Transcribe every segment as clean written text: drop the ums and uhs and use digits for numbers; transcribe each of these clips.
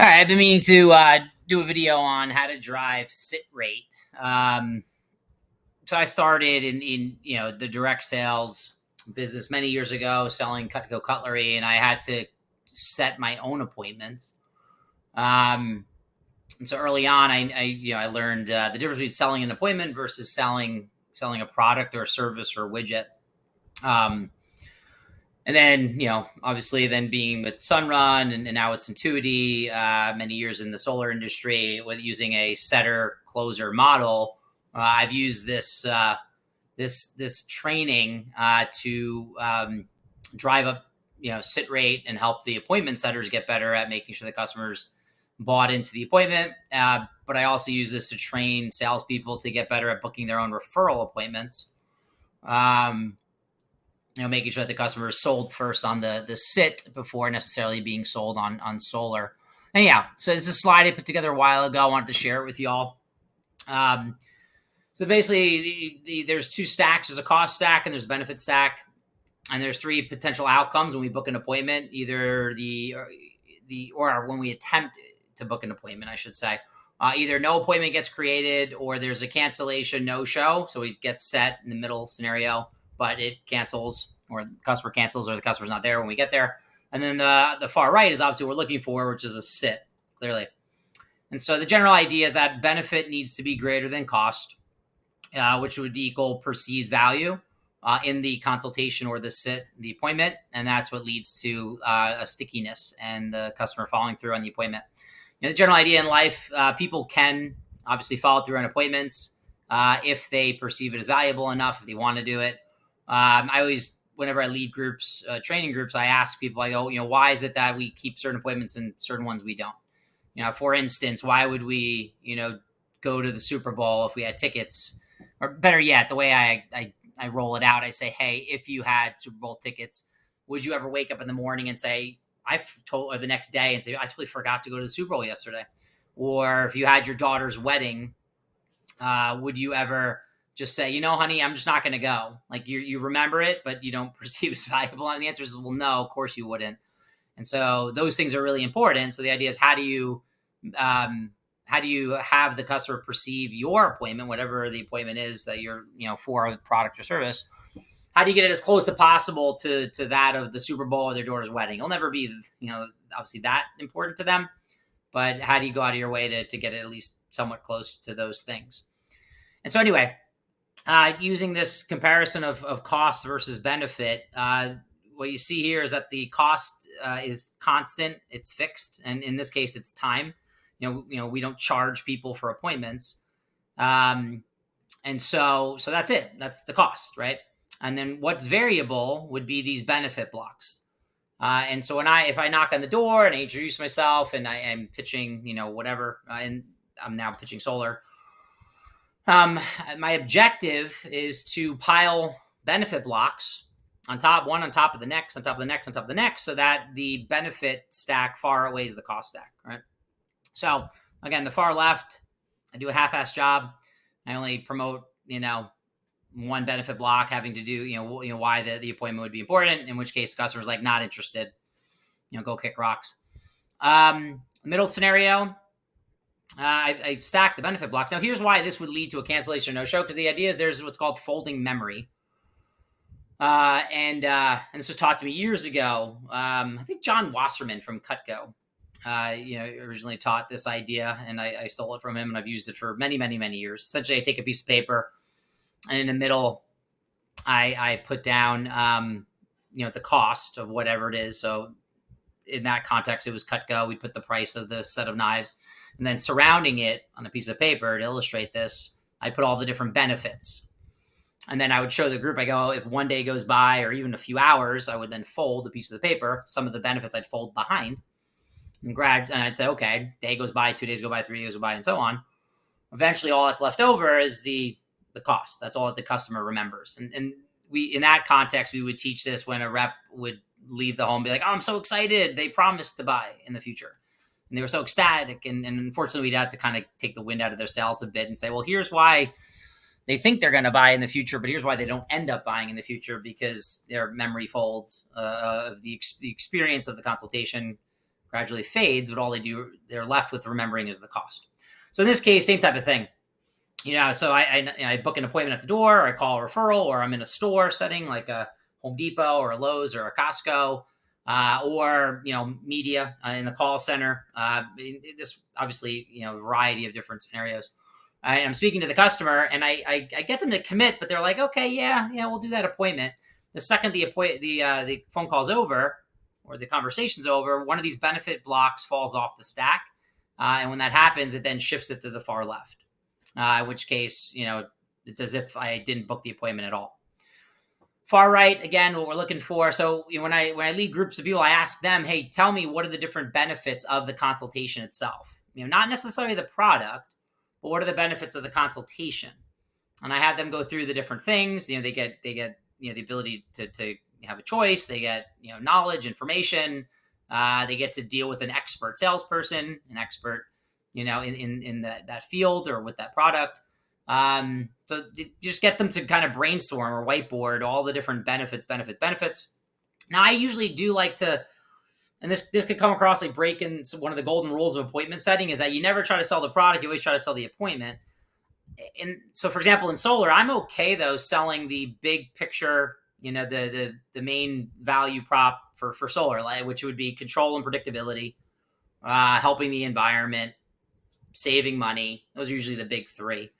All right, I've been meaning to do a video on how to drive sit rate. Um, so I started in the direct sales business many years ago, selling Cutco cutlery, and I had to set my own appointments. Um, and so early on, I learned the difference between selling an appointment versus selling a product or a service or a widget. Um, and then obviously then being with Sunrun and now it's Intuity, many years in the solar industry with using a setter closer model. I've used this training to drive up sit rate and help the appointment setters get better at making sure the customers bought into the appointment. But I also use this to train salespeople to get better at booking their own referral appointments. Making sure that the customer is sold first on the sit before necessarily being sold on solar. And so this is a slide I put together a while ago. I wanted to share it with y'all. So basically, there's two stacks. There's a cost stack and there's a benefit stack. And there's three potential outcomes when we book an appointment, either or when we attempt to book an appointment, I should say. Either no appointment gets created or there's a cancellation, no show. So we get set in the middle scenario, but it cancels or the customer cancels or the customer's not there when we get there. And then the far right is obviously what we're looking for, which is a sit, clearly. And so the general idea is that benefit needs to be greater than cost, which would equal perceived value in the consultation or the sit, the appointment. And that's what leads to a stickiness and the customer following through on the appointment. The general idea in life, people can obviously follow through on appointments if they perceive it as valuable enough, if they want to do it. I always, whenever I lead groups, training groups, I ask people, I go, why is it that we keep certain appointments and certain ones we don't? For instance, why would we, go to the Super Bowl if we had tickets? Or better yet, the way I roll it out, I say, hey, if you had Super Bowl tickets, would you ever wake up in the morning and say, or the next day and say, I totally forgot to go to the Super Bowl yesterday? Or if you had your daughter's wedding, would you ever just say, honey, I'm just not going to go? Like you remember it, but you don't perceive it as valuable. And the answer is, well, no, of course you wouldn't. And so those things are really important. So the idea is how do you have the customer perceive your appointment, whatever the appointment is that you're, for a product or service? How do you get it as close as possible to that of the Super Bowl or their daughter's wedding? It'll never be, obviously that important to them, but how do you go out of your way to get it at least somewhat close to those things? And so anyway, using this comparison of cost versus benefit, what you see here is that the cost is constant, it's fixed, and in this case, it's time. We don't charge people for appointments, and so that's it. That's the cost, right? And then what's variable would be these benefit blocks. And so if I knock on the door and I introduce myself and I'm pitching, whatever, and I'm now pitching solar. My objective is to pile benefit blocks on top of the next, on top of the next, on top of the next, so that the benefit stack far outweighs the cost stack, right? So again, the far left, I do a half-assed job. I only promote, one benefit block having to do, why the appointment would be important, in which case the customer's like not interested, go kick rocks. Middle scenario, I stack the benefit blocks. Now, here's why this would lead to a cancellation or no-show, because the idea is there's what's called folding memory. And this was taught to me years ago. I think John Wasserman from Cutco, originally taught this idea, and I stole it from him, and I've used it for many, many, many years. Essentially, I take a piece of paper, and in the middle, I put down, the cost of whatever it is. So in that context, it was Cutco. We put the price of the set of knives, and then surrounding it on a piece of paper to illustrate this, I put all the different benefits. And then I would show the group, I go, if one day goes by or even a few hours, I would then fold a piece of the paper. Some of the benefits I'd fold behind and I'd say, okay, day goes by, 2 days go by, 3 days go by, and so on. Eventually, all that's left over is the cost. That's all that the customer remembers. And we, in that context, we would teach this when a rep would leave the home and be like, oh, I'm so excited. They promised to buy in the future. And they were so ecstatic. And unfortunately, we'd have to kind of take the wind out of their sails a bit and say, well, here's why they think they're going to buy in the future, but here's why they don't end up buying in the future, because their memory folds of the experience of the consultation gradually fades, but all they're left with remembering is the cost. So in this case, same type of thing. So I book an appointment at the door, or I call a referral, or I'm in a store setting like a Home Depot or a Lowe's or a Costco, or media in the call center. This obviously a variety of different scenarios. I'm speaking to the customer, and I get them to commit, but they're like, okay, yeah, we'll do that appointment. The second the phone call's over or the conversation's over, one of these benefit blocks falls off the stack, and when that happens, it then shifts it to the far left. In which case, it's as if I didn't book the appointment at all. Far right, again, what we're looking for. So when I lead groups of people, I ask them, hey, tell me what are the different benefits of the consultation itself? Not necessarily the product, but what are the benefits of the consultation? And I have them go through the different things. They get the ability to have a choice. They get knowledge, information. They get to deal with an expert salesperson, an expert in that field or with that product. So you just get them to kind of brainstorm or whiteboard all the different benefits. Now, I usually do like to, and this could come across like breaking one of the golden rules of appointment setting, is that you never try to sell the product, you always try to sell the appointment. And so, for example, in solar, I'm okay though selling the big picture, the main value prop for solar, which would be control and predictability, helping the environment, saving money. Those are usually the big three.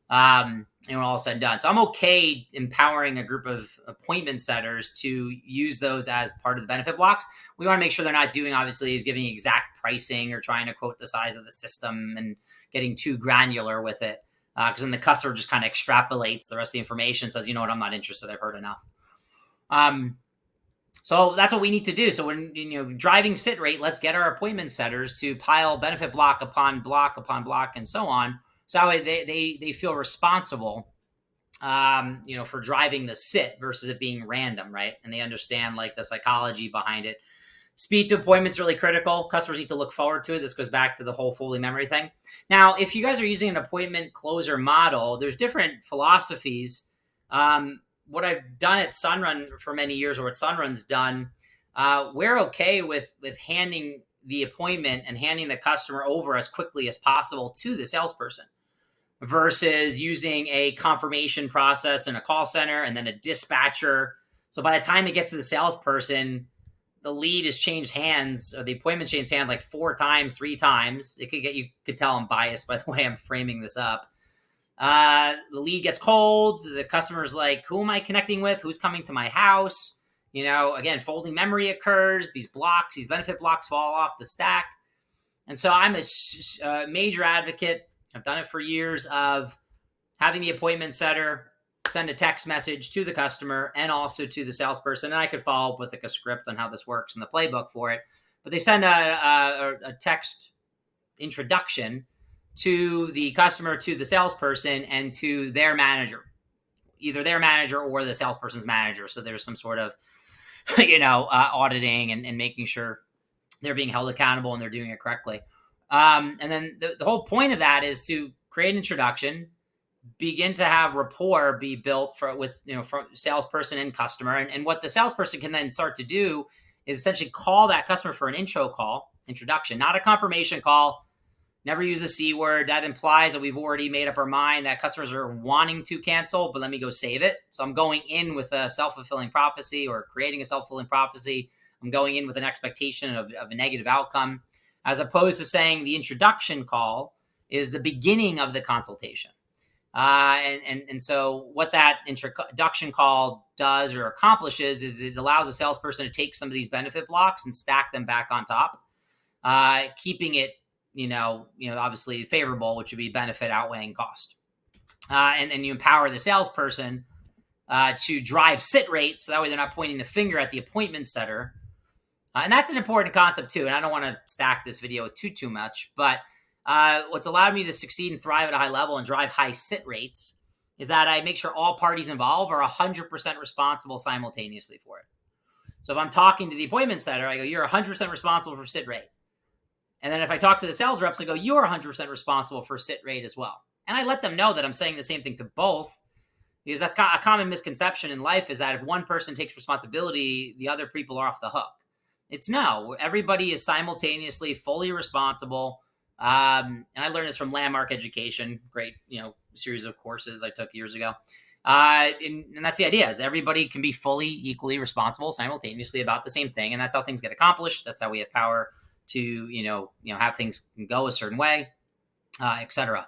And when all is said and done. So I'm okay empowering a group of appointment setters to use those as part of the benefit blocks. We want to make sure they're not doing, obviously, is giving exact pricing or trying to quote the size of the system and getting too granular with it. Because then the customer just kind of extrapolates the rest of the information, says, you know what, I'm not interested, I've heard enough. So that's what we need to do. So when, driving sit rate, let's get our appointment setters to pile benefit block upon block upon block and so on. So that way they feel responsible, for driving the sit versus it being random, right? And they understand like the psychology behind it. Speed to appointment's really critical. Customers need to look forward to it. This goes back to the whole Foley memory thing. Now, if you guys are using an appointment closer model, there's different philosophies. What I've done at Sunrun for many years, or what Sunrun's done, we're okay with handing the appointment and handing the customer over as quickly as possible to the salesperson, versus using a confirmation process in a call center and then a dispatcher. So by the time it gets to the salesperson, the lead has changed hands, or the appointment changed hands like 4 times, 3 times. You could tell I'm biased by the way I'm framing this up. The lead gets cold. The customer's like, who am I connecting with? Who's coming to my house? Again, folding memory occurs. These benefit blocks fall off the stack. And so I'm a major advocate, I've done it for years, of having the appointment setter send a text message to the customer and also to the salesperson. And I could follow up with like a script on how this works in the playbook for it. But they send a text introduction to the customer, to the salesperson, and to their manager, either their manager or the salesperson's manager. So there's some sort of, auditing and making sure they're being held accountable and they're doing it correctly. And then the whole point of that is to create an introduction, begin to have rapport be built from salesperson and customer. And what the salesperson can then start to do is essentially call that customer for an introduction, not a confirmation call. Never use a C word. That implies that we've already made up our mind that customers are wanting to cancel, but let me go save it. So I'm going in with a self-fulfilling prophecy, or creating a self-fulfilling prophecy. I'm going in with an expectation of a negative outcome, as opposed to saying the introduction call is the beginning of the consultation. And so what that introduction call does or accomplishes is it allows a salesperson to take some of these benefit blocks and stack them back on top, keeping it, obviously favorable, which would be benefit outweighing cost. And then you empower the salesperson to drive sit rate, so that way they're not pointing the finger at the appointment setter. And that's an important concept too. And I don't want to stack this video too much, but what's allowed me to succeed and thrive at a high level and drive high sit rates is that I make sure all parties involved are 100% responsible simultaneously for it. So if I'm talking to the appointment setter, I go, you're 100% responsible for sit rate. And then if I talk to the sales reps, I go, you're 100% responsible for sit rate as well. And I let them know that I'm saying the same thing to both, because that's a common misconception in life, is that if one person takes responsibility, the other people are off the hook. It's no. Everybody is simultaneously fully responsible. And I learned this from Landmark Education, great, series of courses I took years ago. And that's the idea: is everybody can be fully, equally responsible simultaneously about the same thing, and that's how things get accomplished. That's how we have power to, have things go a certain way, etc.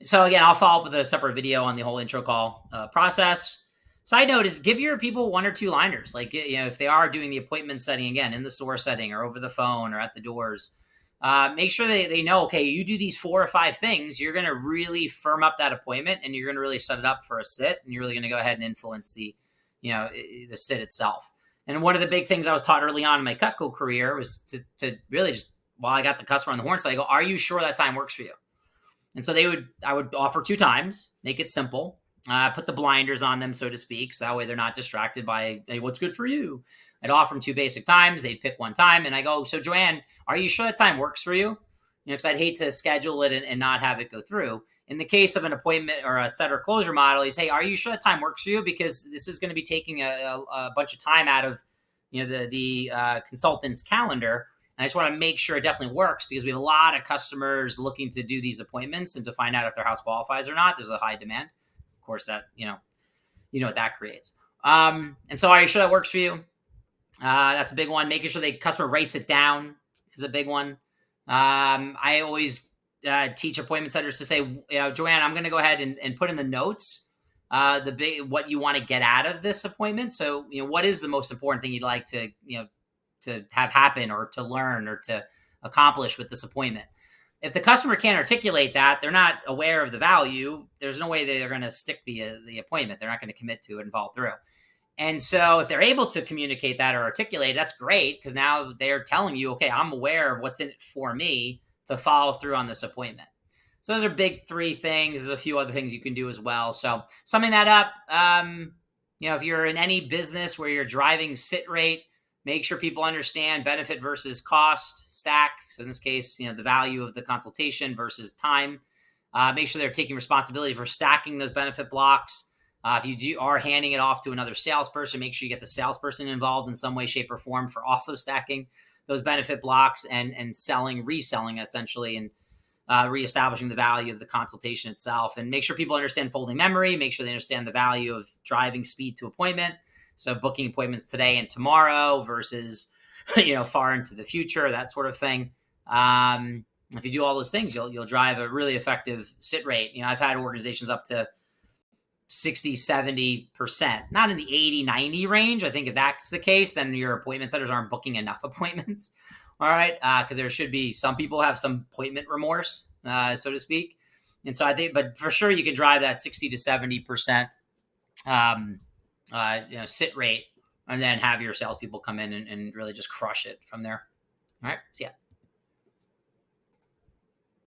So again, I'll follow up with a separate video on the whole intro call process. Side note is give your people 1 or 2 liners. Like, if they are doing the appointment setting again in the store setting or over the phone or at the doors, make sure they know, okay, you do these 4 or 5 things, you're going to really firm up that appointment and you're going to really set it up for a sit, and you're really going to go ahead and influence the sit itself. And one of the big things I was taught early on in my Cutco career was to really just, while I got the customer on the horn side, I go, are you sure that time works for you? And so I would offer 2 times, make it simple, put the blinders on them, so to speak. So that way they're not distracted by, hey, what's good for you? I'd offer them 2 basic times. They'd pick one time. And I go, so Joanne, are you sure that time works for you? Because I'd hate to schedule it and not have it go through. In the case of an appointment or a set or closure model, you say, are you sure that time works for you? Because this is going to be taking a bunch of time out of the consultant's calendar. And I just want to make sure it definitely works, because we have a lot of customers looking to do these appointments and to find out if their house qualifies or not. There's a high demand. Of course, that, what that creates. And so are you sure that works for you? That's a big one. Making sure the customer writes it down is a big one. I always teach appointment setters to say, Joanne, I'm going to go ahead and put in the notes what you want to get out of this appointment. So, what is the most important thing you'd like to have happen or to learn or to accomplish with this appointment? If the customer can't articulate that, they're not aware of the value, there's no way they're going to stick the appointment. They're not going to commit to it and follow through. And so if they're able to communicate that or articulate, that's great, because now they're telling you, okay, I'm aware of what's in it for me to follow through on this appointment. So those are big 3 things. There's a few other things you can do as well. So summing that up, if you're in any business where you're driving sit rate, make sure people understand benefit versus cost stack. So in this case, the value of the consultation versus time. Make sure they're taking responsibility for stacking those benefit blocks. If you are handing it off to another salesperson, make sure you get the salesperson involved in some way, shape, or form for also stacking those benefit blocks and reselling essentially, and reestablishing the value of the consultation itself. And make sure people understand folding memory. Make sure they understand the value of driving speed to appointment. So booking appointments today and tomorrow versus, far into the future, that sort of thing. If you do all those things, you'll drive a really effective sit rate. I've had organizations up to 60, 70%, not in the 80, 90 range. I think if that's the case, then your appointment setters aren't booking enough appointments. All right. Because there should be, some people have some appointment remorse, so to speak. And so I think, but for sure you can drive that 60 to 70%, sit rate, and then have your salespeople come in and really just crush it from there. All right. See ya.